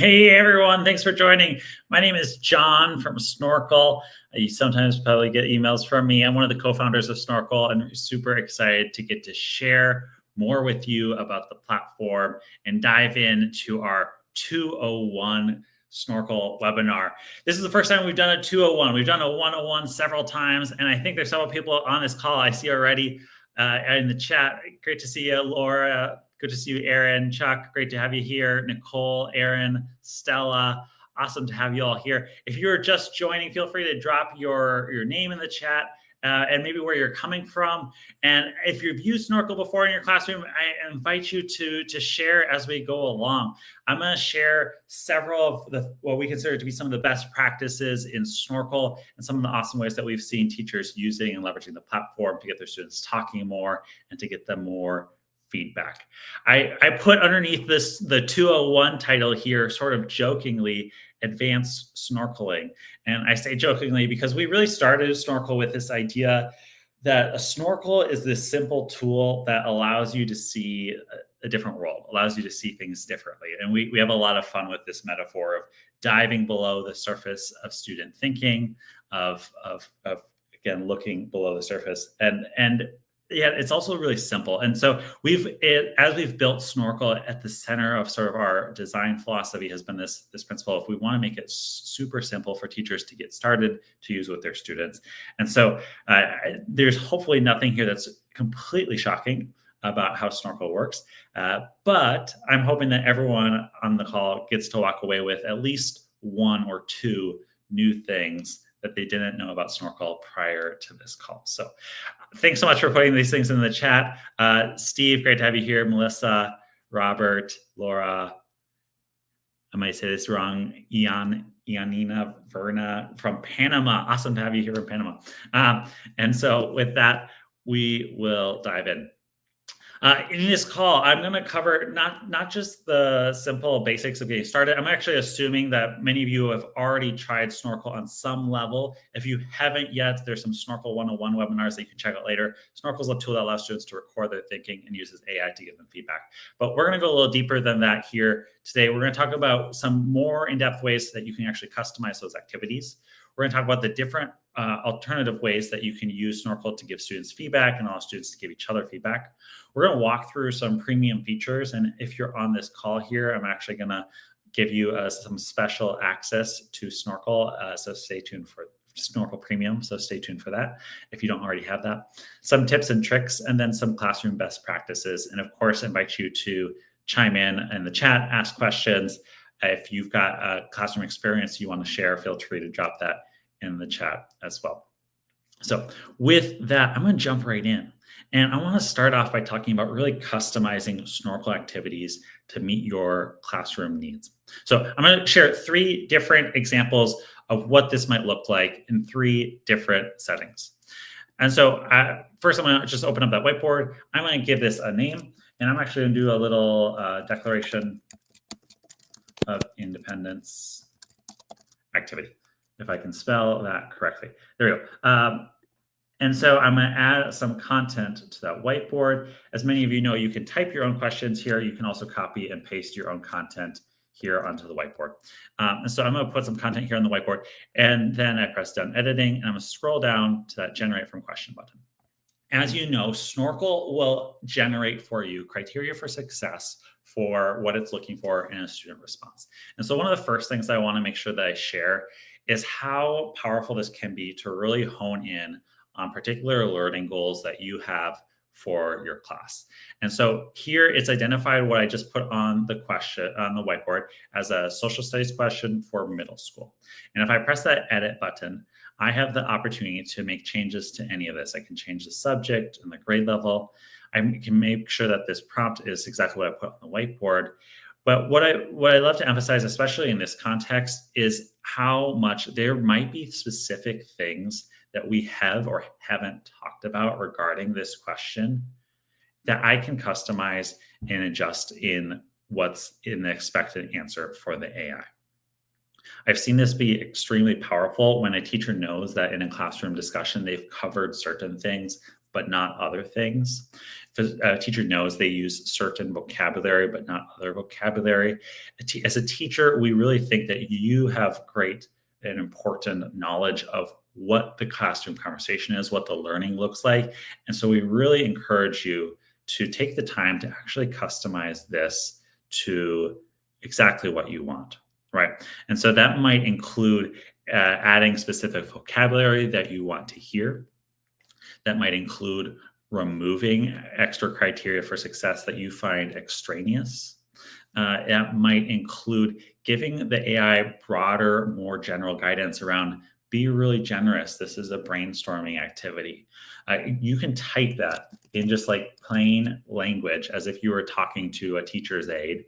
Hey everyone, thanks for joining. My name is Jon from Snorkl. You sometimes probably get emails from me. I'm one of the co-founders of Snorkl and super excited to get to share more with you about the platform and dive into our 201 Snorkl webinar. This is the first time we've done a 201. We've done a 101 several times, and I think there's several people on this call I see already in the chat. Great to see you, Laura. Good to see you, Aaron. Chuck, great to have you here. Nicole, Aaron, Stella, awesome to have you all here. If you're just joining, feel free to drop your name in the chat and maybe where you're coming from. And if you've used Snorkl before in your classroom, I invite you to share as we go along. I'm going to share several of what we consider to be some of the best practices in Snorkl and some of the awesome ways that we've seen teachers using and leveraging the platform to get their students talking more and to get them more feedback. I put underneath this, the 201 title here, sort of jokingly, advanced snorkeling. And I say jokingly because we really started Snorkl with this idea that a snorkel is this simple tool that allows you to see a different world, allows you to see things differently. And we have a lot of fun with this metaphor of diving below the surface of student thinking, of again, looking below the surface. And yeah, it's also really simple. And so as we've built Snorkl, at the center of sort of our design philosophy has been this principle. If we want to make it super simple for teachers to get started to use with their students. And so there's hopefully nothing here that's completely shocking about how Snorkl works. But I'm hoping that everyone on the call gets to walk away with at least one or two new things that they didn't know about Snorkl prior to this call. So thanks so much for putting these things in the chat. Steve, great to have you here. Melissa, Robert, Laura, I might say this wrong, Ianina Verna from Panama. Awesome to have you here in Panama. And so with that, we will dive in. In this call, I'm going to cover not just the simple basics of getting started. I'm actually assuming that many of you have already tried Snorkl on some level. If you haven't yet, there's some Snorkl 101 webinars that you can check out later. Snorkl is a tool that allows students to record their thinking and uses AI to give them feedback. But we're going to go a little deeper than that here today. We're going to talk about some more in-depth ways that you can actually customize those activities. We're going to talk about the different alternative ways that you can use Snorkl to give students feedback and allow students to give each other feedback. We're going to walk through some premium features. And if you're on this call here, I'm actually going to give you some special access to Snorkl. So stay tuned for Snorkl Premium. So stay tuned for that if you don't already have that. Some tips and tricks, and then some classroom best practices. And of course, I invite you to chime in the chat, ask questions. If you've got a classroom experience you want to share, feel free to drop that in the chat as well. So with that, I'm going to jump right in. And I want to start off by talking about really customizing Snorkl activities to meet your classroom needs. So I'm going to share 3 different examples of what this might look like in 3 different settings. And so first, I'm going to just open up that whiteboard. I'm going to give this a name, and I'm actually going to do a little declaration of independence activity, if I can spell that correctly. There we go. And so I'm going to add some content to that whiteboard. As many of you know, you can type your own questions here. You can also copy and paste your own content here onto the whiteboard. And so I'm going to put some content here on the whiteboard, and then I press done editing, and I'm going to scroll down to that generate from question button. As you know, Snorkl will generate for you criteria for success for what it's looking for in a student response. And so one of the first things I want to make sure that I share is how powerful this can be to really hone in on particular learning goals that you have for your class. And so here it's identified what I just put on the question on the whiteboard as a social studies question for middle school. And if I press that edit button, I have the opportunity to make changes to any of this. I can change the subject and the grade level. I can make sure that this prompt is exactly what I put on the whiteboard. But what I love to emphasize, especially in this context, is how much there might be specific things that we have or haven't talked about regarding this question that I can customize and adjust in what's in the expected answer for the AI. I've seen this be extremely powerful when a teacher knows that in a classroom discussion, they've covered certain things, but not other things. If a teacher knows they use certain vocabulary, but not other vocabulary. As a teacher, we really think that you have great and important knowledge of what the classroom conversation is, what the learning looks like. And so we really encourage you to take the time to actually customize this to exactly what you want, right? And so that might include adding specific vocabulary that you want to hear. That might include removing extra criteria for success that you find extraneous. It might include giving the AI broader, more general guidance around be really generous. This is a brainstorming activity. You can type that in just like plain language as if you were talking to a teacher's aide.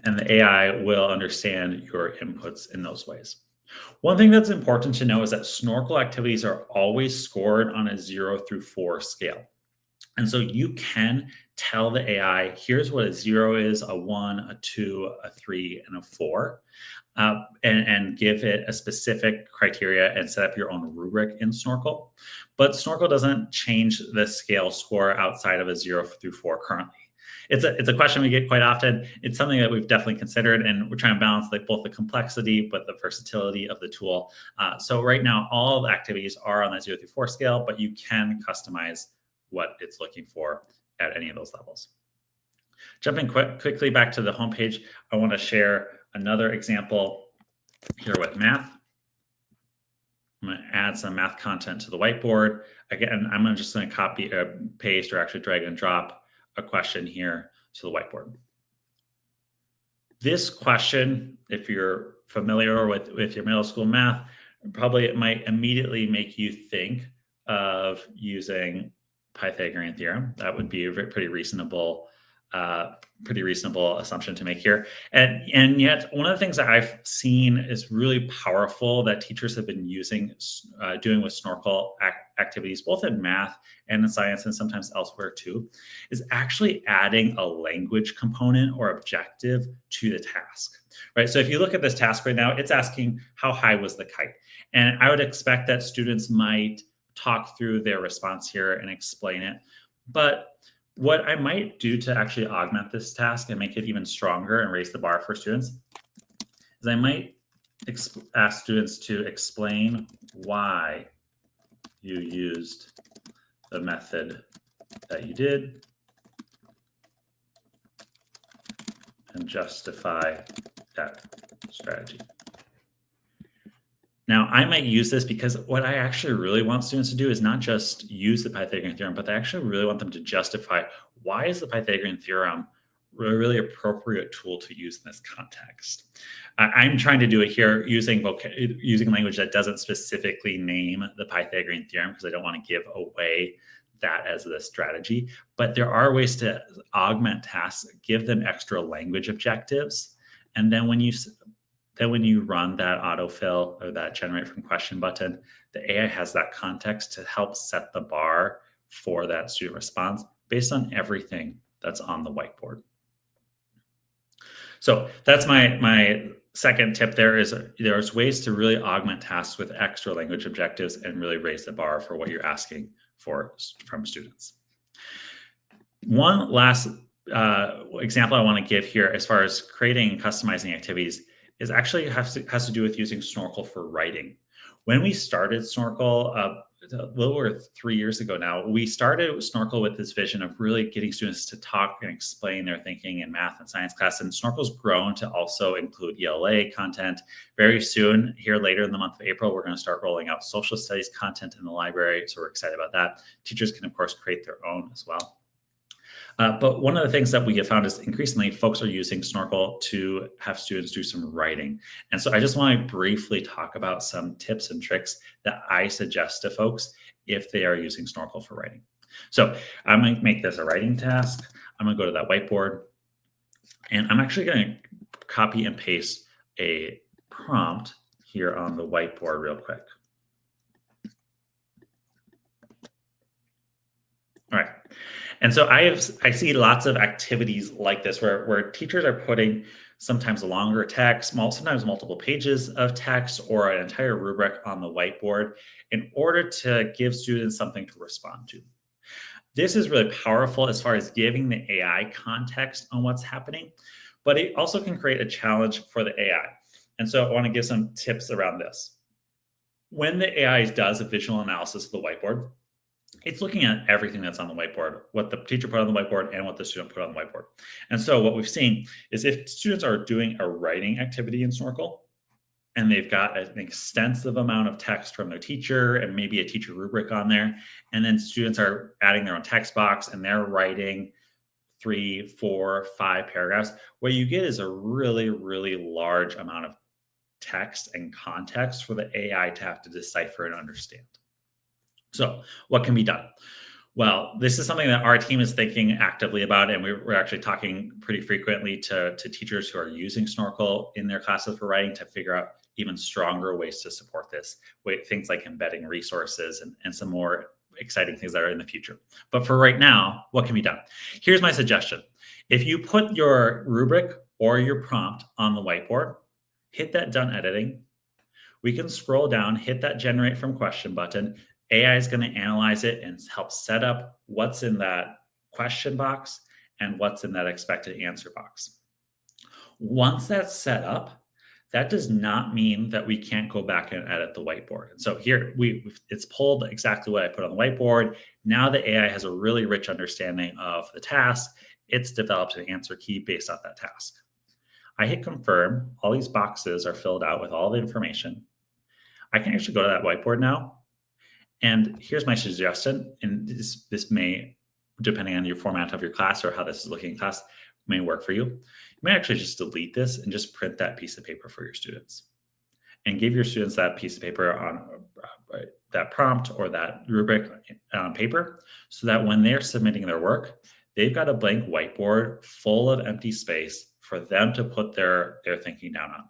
And the AI will understand your inputs in those ways. One thing that's important to know is that Snorkl activities are always scored on a 0 through 4 scale. And so you can tell the AI, here's what a 0 is, a 1, a 2, a 3, and a 4, and give it a specific criteria and set up your own rubric in Snorkl. But Snorkl doesn't change the scale score outside of a 0 through 4 currently. It's a question we get quite often. It's something that we've definitely considered, and we're trying to balance like both the complexity but the versatility of the tool. So right now, all the activities are on that 0 through 4 scale, but you can customize what it's looking for at any of those levels. Jumping quickly back to the homepage, I want to share another example here with math. I'm going to add some math content to the whiteboard. Again, I'm just going to copy, paste, or actually drag and drop a question here to the whiteboard. This question, if you're familiar with your middle school math, probably it might immediately make you think of using Pythagorean theorem. That would be a pretty reasonable assumption to make here. And yet, one of the things that I've seen is really powerful that teachers have been doing with Snorkl activities, both in math and in science, and sometimes elsewhere too, is actually adding a language component or objective to the task, right? So if you look at this task right now, it's asking how high was the kite? And I would expect that students might talk through their response here and explain it. But what I might do to actually augment this task and make it even stronger and raise the bar for students is I might ask students to explain why you used the method that you did and justify that strategy. Now, I might use this because what I actually really want students to do is not just use the Pythagorean theorem, but I actually really want them to justify why is the Pythagorean theorem a really appropriate tool to use in this context. I'm trying to do it here using language that doesn't specifically name the Pythagorean theorem because I don't want to give away that as the strategy. But there are ways to augment tasks, give them extra language objectives, and then when you run that autofill or that generate from question button, the AI has that context to help set the bar for that student response based on everything that's on the whiteboard. So that's my second tip there is there's ways to really augment tasks with extra language objectives and really raise the bar for what you're asking for from students. One last example I want to give here as far as creating and customizing activities is actually has to do with using Snorkl for writing. When we started Snorkl a little over 3 years ago now, we started Snorkl with this vision of really getting students to talk and explain their thinking in math and science class. And Snorkel's grown to also include ELA content. Very soon, here later in the month of April, we're going to start rolling out social studies content in the library. So we're excited about that. Teachers can, of course, create their own as well. But one of the things that we have found is increasingly folks are using Snorkl to have students do some writing. And so I just want to briefly talk about some tips and tricks that I suggest to folks if they are using Snorkl for writing. So I'm going to make this a writing task. I'm going to go to that whiteboard, and I'm actually going to copy and paste a prompt here on the whiteboard real quick. All right. And so I see lots of activities like this where teachers are putting sometimes longer text, sometimes multiple pages of text, or an entire rubric on the whiteboard in order to give students something to respond to. This is really powerful as far as giving the AI context on what's happening, but it also can create a challenge for the AI. And so I want to give some tips around this. When the AI does a visual analysis of the whiteboard, it's looking at everything that's on the whiteboard, what the teacher put on the whiteboard and what the student put on the whiteboard. And so what we've seen is if students are doing a writing activity in Snorkl, and they've got an extensive amount of text from their teacher and maybe a teacher rubric on there, and then students are adding their own text box and they're writing 3, 4, 5 paragraphs, what you get is a really, really large amount of text and context for the AI to have to decipher and understand. So what can be done? Well, this is something that our team is thinking actively about, and we're actually talking pretty frequently to teachers who are using Snorkl in their classes for writing to figure out even stronger ways to support this, things like embedding resources and some more exciting things that are in the future. But for right now, what can be done? Here's my suggestion. If you put your rubric or your prompt on the whiteboard, hit that done editing. We can scroll down, hit that generate from question button. AI is going to analyze it and help set up what's in that question box and what's in that expected answer box. Once that's set up, that does not mean that we can't go back and edit the whiteboard. And so here it's pulled exactly what I put on the whiteboard. Now the AI has a really rich understanding of the task. It's developed an answer key based off that task. I hit confirm. All these boxes are filled out with all the information. I can actually go to that whiteboard now. And here's my suggestion, and this may, depending on your format of your class or how this is looking in class, may work for you. You may actually just delete this and just print that piece of paper for your students and give your students that piece of paper on that prompt or that rubric on paper so that when they're submitting their work, they've got a blank whiteboard full of empty space for them to put their thinking down on.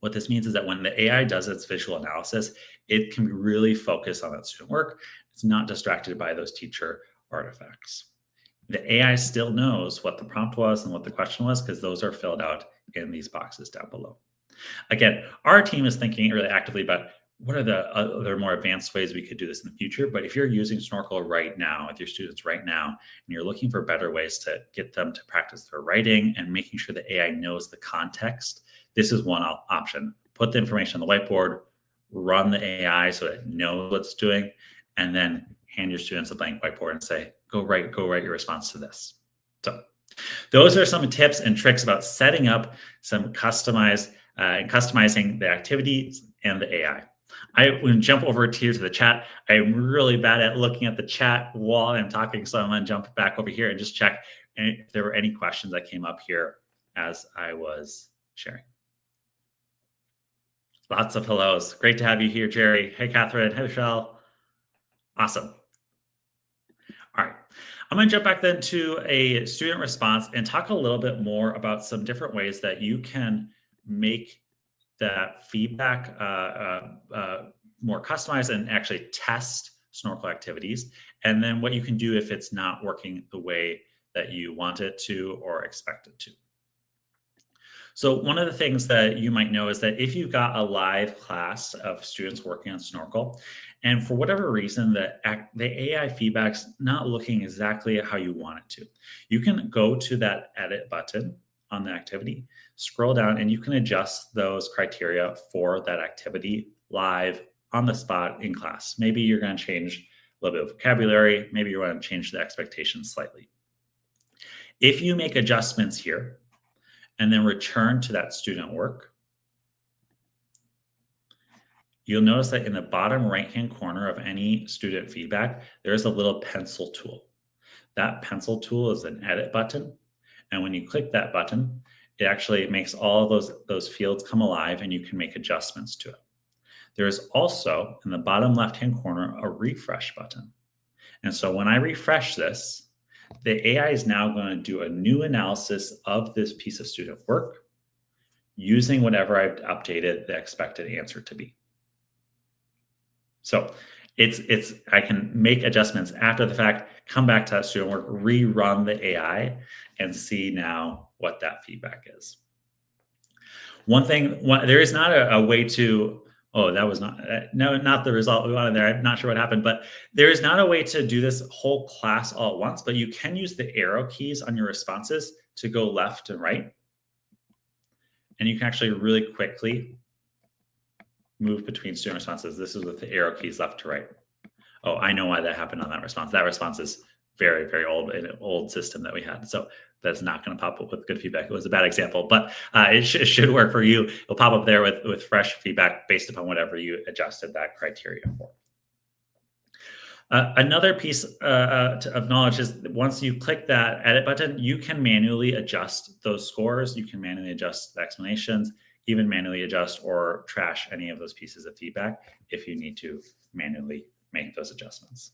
What this means is that when the AI does its visual analysis, it can be really focused on that student work. It's not distracted by those teacher artifacts. The AI still knows what the prompt was and what the question was because those are filled out in these boxes down below. Again, our team is thinking really actively about what are the other more advanced ways we could do this in the future. But if you're using Snorkl right now with your students right now, and you're looking for better ways to get them to practice their writing and making sure the AI knows the context, this is one option. Put the information on the whiteboard, run the AI so it knows what it's doing, and then hand your students a blank whiteboard and say, go write your response to this. So those are some tips and tricks about setting up some customizing the activities and the AI. I will jump over here to the chat. I'm really bad at looking at the chat while I'm talking, so I'm going to jump back over here and just check if there were any questions that came up here as I was sharing. Lots of hellos. Great to have you here, Jerry. Hey, Catherine. Hey, Michelle. Awesome. All right. I'm going to jump back then to a student response and talk a little bit more about some different ways that you can make that feedback more customized and actually test Snorkl activities, and then what you can do if it's not working the way that you want it to or expect it to. So one of the things that you might know is that if you've got a live class of students working on Snorkl, and for whatever reason the AI feedback's not looking exactly how you want it to, you can go to that edit button on the activity, scroll down, and you can adjust those criteria for that activity live on the spot in class. Maybe you're going to change a little bit of vocabulary. Maybe you want to change the expectations slightly. If you make adjustments here and then return to that student work, you'll notice that in the bottom right-hand corner of any student feedback, there's a little pencil tool. That pencil tool is an edit button. And when you click that button, it actually makes all of those fields come alive and you can make adjustments to it. There's also in the bottom left-hand corner a refresh button. And so when I refresh this, the AI is now going to do a new analysis of this piece of student work using whatever I've updated the expected answer to be. So I can make adjustments after the fact, come back to that student work, rerun the AI, and see now what that feedback is. There is not a way to, oh, that was not, no, not the result we wanted there. I'm not sure what happened, but there is not a way to do this whole class all at once, but you can use the arrow keys on your responses to go left and right. And you can actually really quickly move between student responses. This is with the arrow keys left to right. Oh, I know why that happened on that response. That response is very, very old, an old system that we had. So that's not going to pop up with good feedback. It was a bad example, but it should work for you. It'll pop up there with fresh feedback based upon whatever you adjusted that criteria for. Another piece of knowledge is once you click that edit button, you can manually adjust those scores. You can manually adjust the explanations, even manually adjust or trash any of those pieces of feedback if you need to manually make those adjustments.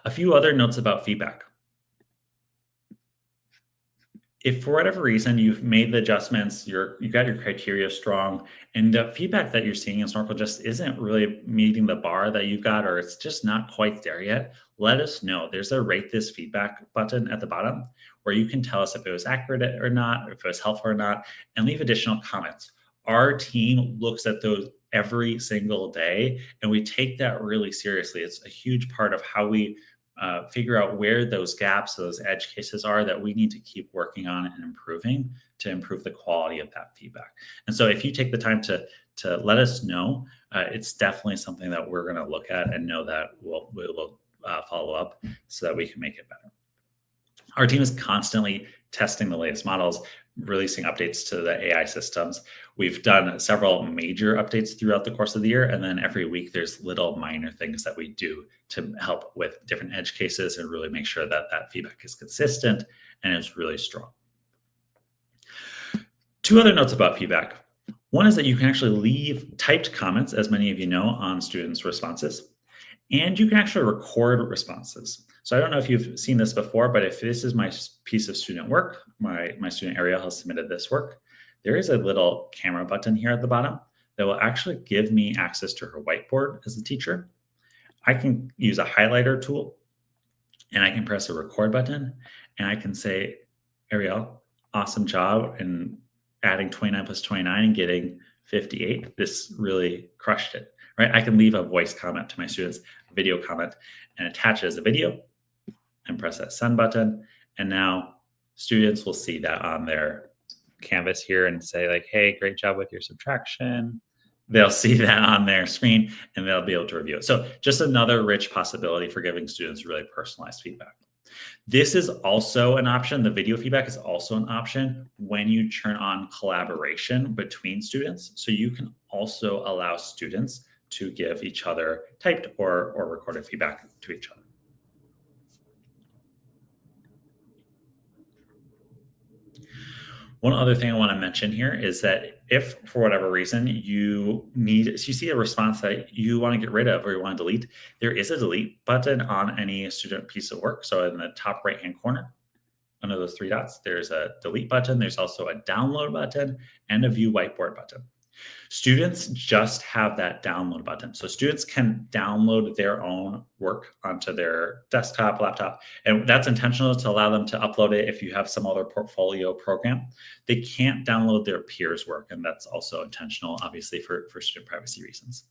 A few other notes about feedback. If for whatever reason you've made the adjustments, you've got your criteria strong, and the feedback that you're seeing in Snorkl just isn't really meeting the bar that you've got, or it's just not quite there yet, let us know. There's a rate this feedback button at the bottom where you can tell us if it was accurate or not, if it was helpful or not, and leave additional comments. Our team looks at those every single day, and we take that really seriously. It's a huge part of how we figure out where those gaps, those edge cases are that we need to keep working on and improving to improve the quality of that feedback. And so if you take the time to let us know, it's definitely something that we're going to look at and know that we'll follow up so that we can make it better. Our team is constantly testing the latest models, releasing updates to the AI systems. We've done several major updates throughout the course of the year, and then every week there's little minor things that we do to help with different edge cases and really make sure that that feedback is consistent and is really strong. Two other notes about feedback. One is that you can actually leave typed comments, as many of you know, on students' responses, and you can actually record responses. So I don't know if you've seen this before, but if this is my piece of student work, my student Ariel has submitted this work, there is a little camera button here at the bottom that will actually give me access to her whiteboard as a teacher. I can use a highlighter tool and I can press a record button and I can say, Ariel, awesome job in adding 29 plus 29 and getting 58. This really crushed it, right? I can leave a voice comment to my students, a video comment, and attach it as a video and press that send button. And now students will see that on their canvas here and say like, hey, great job with your subtraction. They'll see that on their screen and they'll be able to review it. So just another rich possibility for giving students really personalized feedback. This is also an option. The video feedback is also an option when you turn on collaboration between students. So you can also allow students to give each other typed or recorded feedback to each other. One other thing I want to mention here is that if for whatever reason you see a response that you want to get rid of or you want to delete, there is a delete button on any student piece of work. So in the top right-hand corner, under those three dots, there's a delete button. There's also a download button and a view whiteboard button. Students just have that download button. So students can download their own work onto their desktop, laptop, and that's intentional to allow them to upload it if you have some other portfolio program. They can't download their peers' work, and that's also intentional, obviously, for student privacy reasons.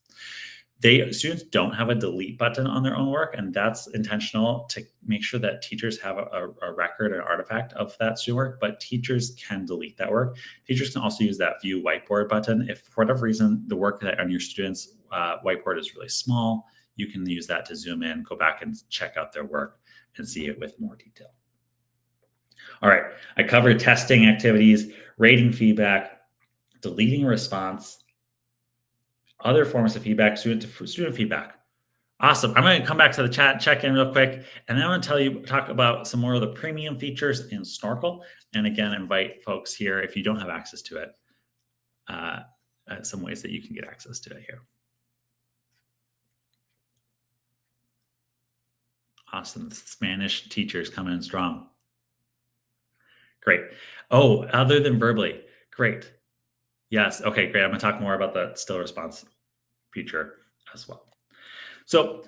Students don't have a delete button on their own work, and that's intentional to make sure that teachers have a record, an artifact of that student work, but teachers can delete that work. Teachers can also use that view whiteboard button. If for whatever reason the work that on your students' whiteboard is really small, you can use that to zoom in, go back and check out their work and see it with more detail. All right, I covered testing activities, rating feedback, deleting response, other forms of feedback, student feedback. Awesome. I'm going to come back to the chat, check in real quick, and then I'm going to talk about some more of the premium features in Snorkl. And again, invite folks here, if you don't have access to it, some ways that you can get access to it here. Awesome. Spanish teachers coming in strong. Great. Oh, other than verbally. Great. Yes. Okay, great. I'm going to talk more about the still response feature as well. So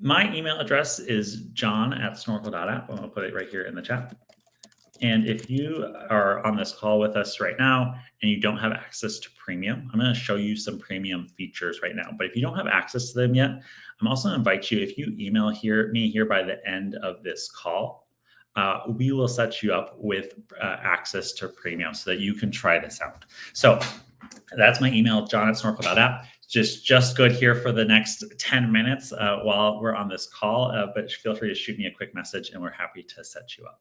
my email address is john@snorkl.app. I'm going to put it right here in the chat. And if you are on this call with us right now and you don't have access to premium, I'm going to show you some premium features right now. But if you don't have access to them yet, I'm also going to invite you, if you email me here by the end of this call, we will set you up with access to premium so that you can try this out. So that's my email, john@snorkl.app. Just good here for the next 10 minutes while we're on this call, but feel free to shoot me a quick message and we're happy to set you up.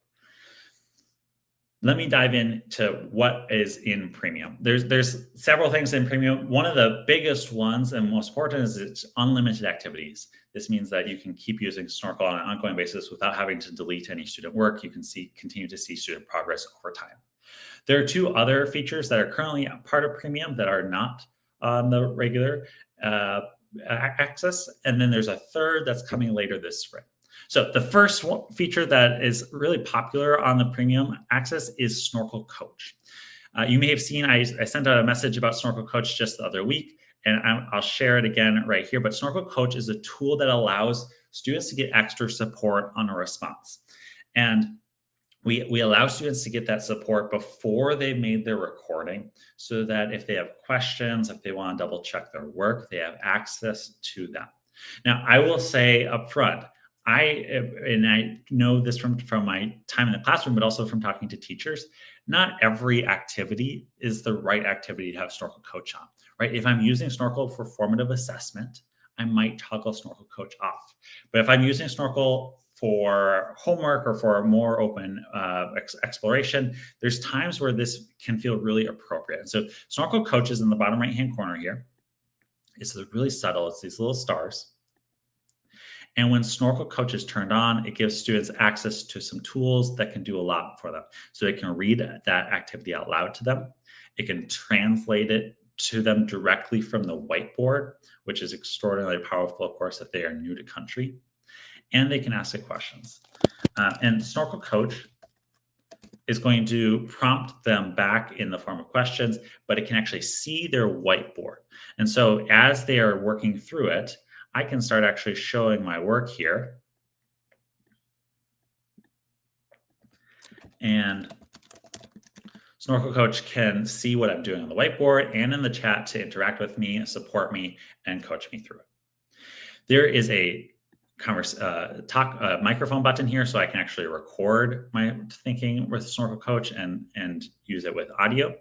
Let me dive into what is in premium. There's several things in premium. One of the biggest ones and most important is it's unlimited activities. This means that you can keep using Snorkl on an ongoing basis without having to delete any student work. You can continue to see student progress over time. There are two other features that are currently part of premium that are not on the regular access. And then there's a third that's coming later this spring. So the first feature that is really popular on the premium access is Snorkl Coach. You may have seen I sent out a message about Snorkl Coach just the other week, and I'll share it again right here. But Snorkl Coach is a tool that allows students to get extra support on a response. And we allow students to get that support before they've made their recording so that if they have questions, if they want to double check their work, they have access to that. Now, I will say up front, I know this from my time in the classroom, but also from talking to teachers, not every activity is the right activity to have Snorkl Coach on, right? If I'm using Snorkl for formative assessment, I might toggle Snorkl Coach off. But if I'm using Snorkl for homework or for a more open exploration, there's times where this can feel really appropriate. So Snorkl Coach is in the bottom right-hand corner here. It's really subtle. It's these little stars. And when Snorkl Coach is turned on, it gives students access to some tools that can do a lot for them. So it can read that activity out loud to them. It can translate it to them directly from the whiteboard, which is extraordinarily powerful, of course, if they are new to country. And they can ask it questions. And Snorkl Coach is going to prompt them back in the form of questions, but it can actually see their whiteboard. And so as they are working through it, I can start actually showing my work here. And Snorkl Coach can see what I'm doing on the whiteboard and in the chat to interact with me, support me, and coach me through it. There is a microphone button here, so I can actually record my thinking with Snorkl Coach and use it with audio.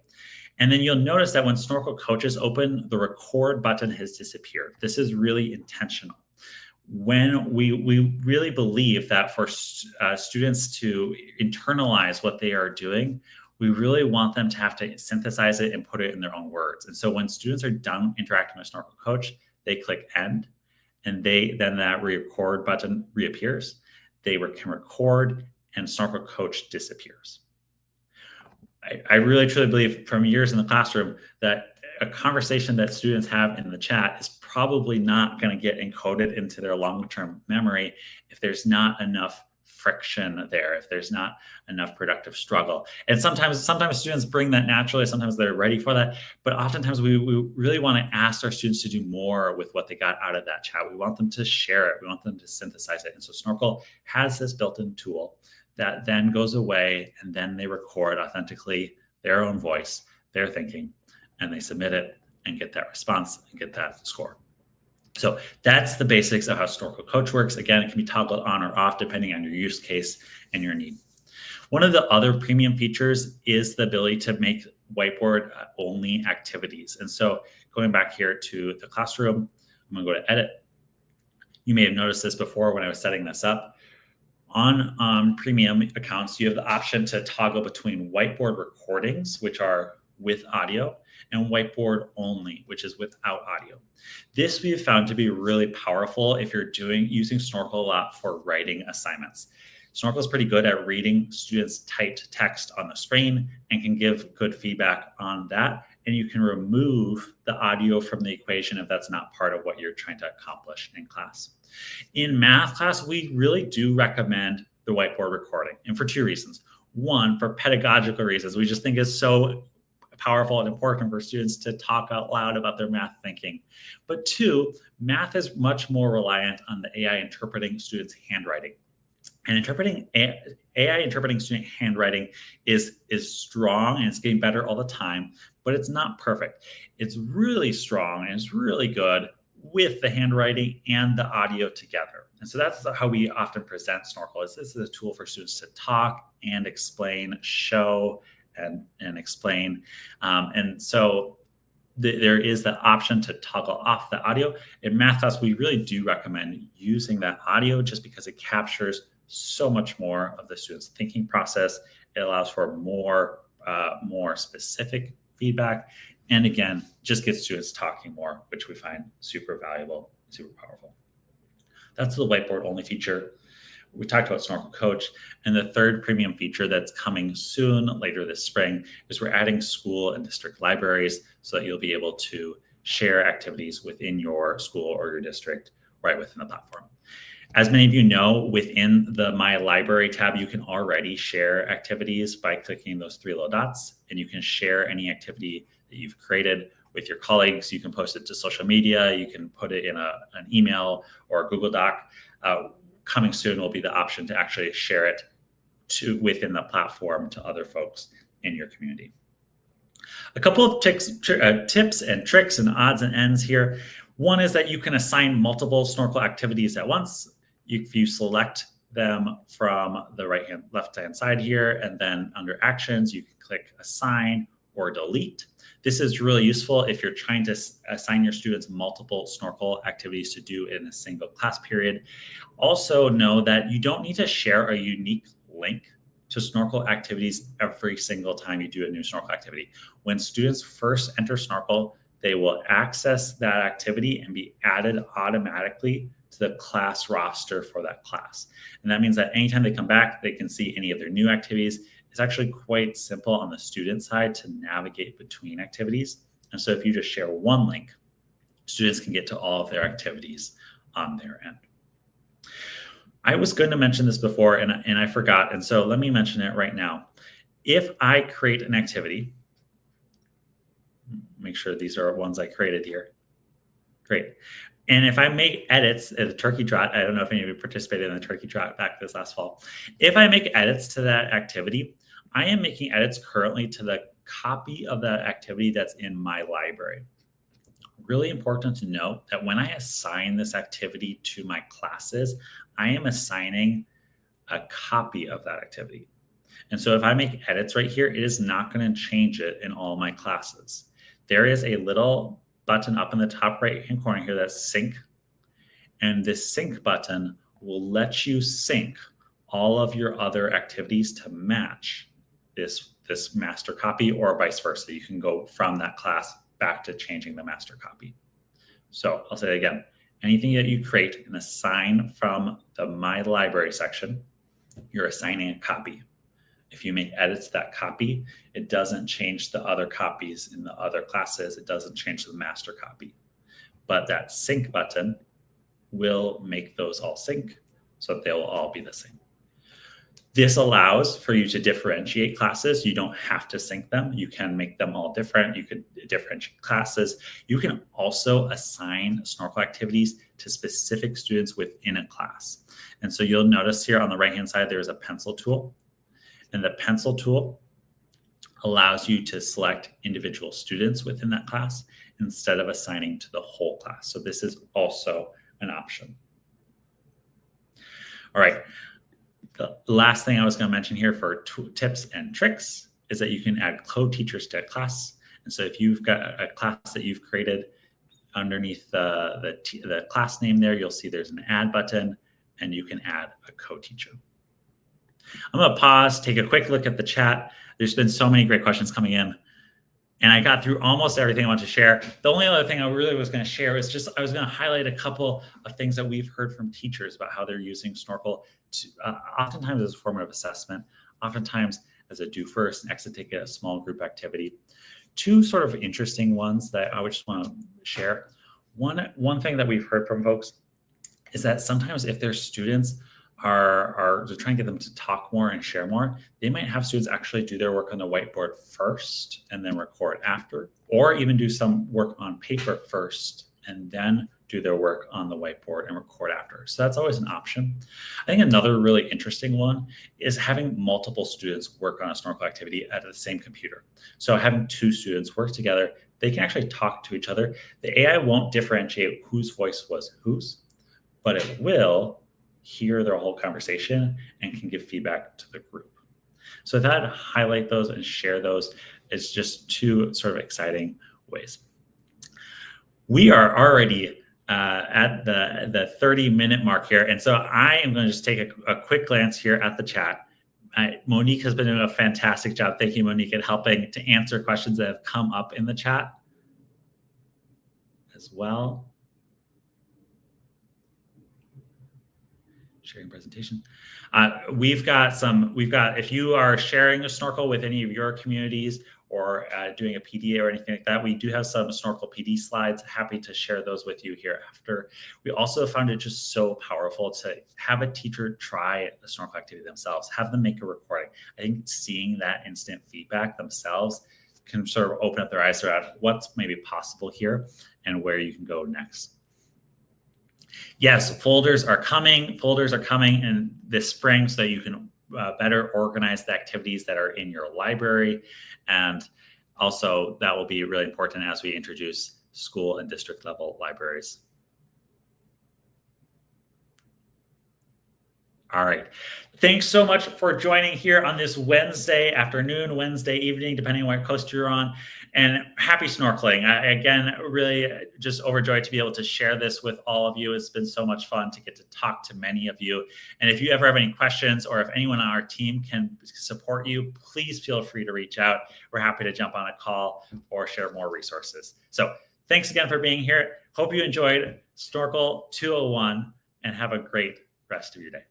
And then you'll notice that when Snorkl Coach is open, the record button has disappeared. This is really intentional. When we really believe that for students to internalize what they are doing, we really want them to have to synthesize it and put it in their own words. And so when students are done interacting with Snorkl Coach, they click end, and then that record button reappears. They can record, and Snorkl Coach disappears. I really truly believe from years in the classroom that a conversation that students have in the chat is probably not going to get encoded into their long-term memory if there's not enough friction there, if there's not enough productive struggle. And sometimes students bring that naturally, sometimes they're ready for that, but oftentimes we really want to ask our students to do more with what they got out of that chat. We want them to share it. We want them to synthesize it. And so Snorkl has this built-in tool that then goes away, and then they record authentically their own voice, their thinking, and they submit it and get that response and get that score. So that's the basics of how Snorkl Coach works. Again, it can be toggled on or off depending on your use case and your need. One of the other premium features is the ability to make whiteboard only activities. And so going back here to the classroom, I'm going to go to edit. You may have noticed this before when I was setting this up. On premium accounts, you have the option to toggle between whiteboard recordings, which are with audio, and whiteboard only, which is without audio. This we have found to be really powerful if you're using Snorkl a lot for writing assignments. Snorkl is pretty good at reading students' typed text on the screen and can give good feedback on that. And you can remove the audio from the equation if that's not part of what you're trying to accomplish in class. In math class, we really do recommend the whiteboard recording, and for two reasons. One, for pedagogical reasons. We just think it's so powerful and important for students to talk out loud about their math thinking. But two, math is much more reliant on the AI interpreting students' handwriting. And AI interpreting student handwriting is strong, and it's getting better all the time, but it's not perfect. It's really strong and it's really good with the handwriting and the audio together. And so that's how we often present Snorkl. This is a tool for students to talk and explain, show and explain. And so there is the option to toggle off the audio. In math class, we really do recommend using that audio just because it captures so much more of the student's thinking process. It allows for more specific feedback. And again, just gets students talking more, which we find super valuable, super powerful. That's the whiteboard only feature. We talked about Snorkl Coach. And the third premium feature that's coming soon, later this spring, is we're adding school and district libraries so that you'll be able to share activities within your school or your district right within the platform. As many of you know, within the My Library tab, you can already share activities by clicking those three little dots, and you can share any activity that you've created with your colleagues. You can post it to social media. You can put it in an email or a Google Doc. Coming soon will be the option to actually share it within the platform to other folks in your community. A couple of tips and tricks and odds and ends here. One is that you can assign multiple Snorkl activities at once. If you select them from the left-hand side here, and then under actions, you can click assign or delete. This is really useful if you're trying to assign your students multiple Snorkl activities to do in a single class period. Also know that you don't need to share a unique link to Snorkl activities every single time you do a new Snorkl activity. When students first enter Snorkl, they will access that activity and be added automatically to the class roster for that class. And that means that anytime they come back, they can see any of their new activities. It's actually quite simple on the student side to navigate between activities. And so if you just share one link, students can get to all of their activities on their end. I was going to mention this before and I forgot. And so let me mention it right now. If I create an activity, make sure these are ones I created here. Great. And if I make edits at the turkey trot, I don't know if any of you participated in the turkey trot back this last fall. If I make edits to that activity, I am making edits currently to the copy of that activity that's in my library. Really important to note that when I assign this activity to my classes, I am assigning a copy of that activity. And so if I make edits right here, it is not going to change it in all my classes. There is a little button up in the top right-hand corner here that's sync. And this sync button will let you sync all of your other activities to match this master copy, or vice versa. You can go from that class back to changing the master copy. So I'll say it again. Anything that you create and assign from the My Library section, you're assigning a copy. If you make edits to that copy, it doesn't change the other copies in the other classes. It doesn't change the master copy. But that sync button will make those all sync so that they will all be the same. This allows for you to differentiate classes. You don't have to sync them. You can make them all different. You could differentiate classes. You can also assign Snorkl activities to specific students within a class. And so you'll notice here on the right-hand side, there's a pencil tool. And the pencil tool allows you to select individual students within that class instead of assigning to the whole class. So this is also an option. All right. The last thing I was going to mention here for tips and tricks is that you can add co-teachers to a class. And so if you've got a class that you've created, underneath the class name there, you'll see there's an add button, and you can add a co-teacher. I'm going to pause, take a quick look at the chat. There's been so many great questions coming in, and I got through almost everything I want to share. The only other thing I really was going to share is just I was going to highlight a couple of things that we've heard from teachers about how they're using Snorkl, oftentimes as a formative assessment, oftentimes as a do first and exit ticket, a small group activity. Two sort of interesting ones that I would just want to share. One thing that we've heard from folks is that sometimes if their students are trying to get them to talk more and share more, they might have students actually do their work on the whiteboard first and then record after, or even do some work on paper first and then do their work on the whiteboard and record after. So that's always an option. I think another really interesting one is having multiple students work on a Snorkl activity at the same computer. So having 2 students work together, they can actually talk to each other. The AI won't differentiate whose voice was whose, but it will hear their whole conversation and can give feedback to the group. So that highlight those and share those is just 2 sort of exciting ways. We are already at the 30-minute mark here. And so I am going to just take a quick glance here at the chat. Monique has been doing a fantastic job. Thank you, Monique, at helping to answer questions that have come up in the chat as well. Sharing presentation. We've got, if you are sharing a Snorkl with any of your communities or doing a PD or anything like that, we do have some Snorkl PD slides. Happy to share those with you here after. We also found it just so powerful to have a teacher try a Snorkl activity themselves, have them make a recording. I think seeing that instant feedback themselves can sort of open up their eyes around what's maybe possible here and where you can go next. Yes, folders are coming. Folders are coming in this spring so that you can better organize the activities that are in your library. And also that will be really important as we introduce school and district level libraries. All right. Thanks so much for joining here on this Wednesday afternoon, Wednesday evening, depending on what coast you're on. And happy snorkeling. Again, really just overjoyed to be able to share this with all of you. It's been so much fun to get to talk to many of you. And if you ever have any questions or if anyone on our team can support you, please feel free to reach out. We're happy to jump on a call or share more resources. So thanks again for being here. Hope you enjoyed Snorkl 201 and have a great rest of your day.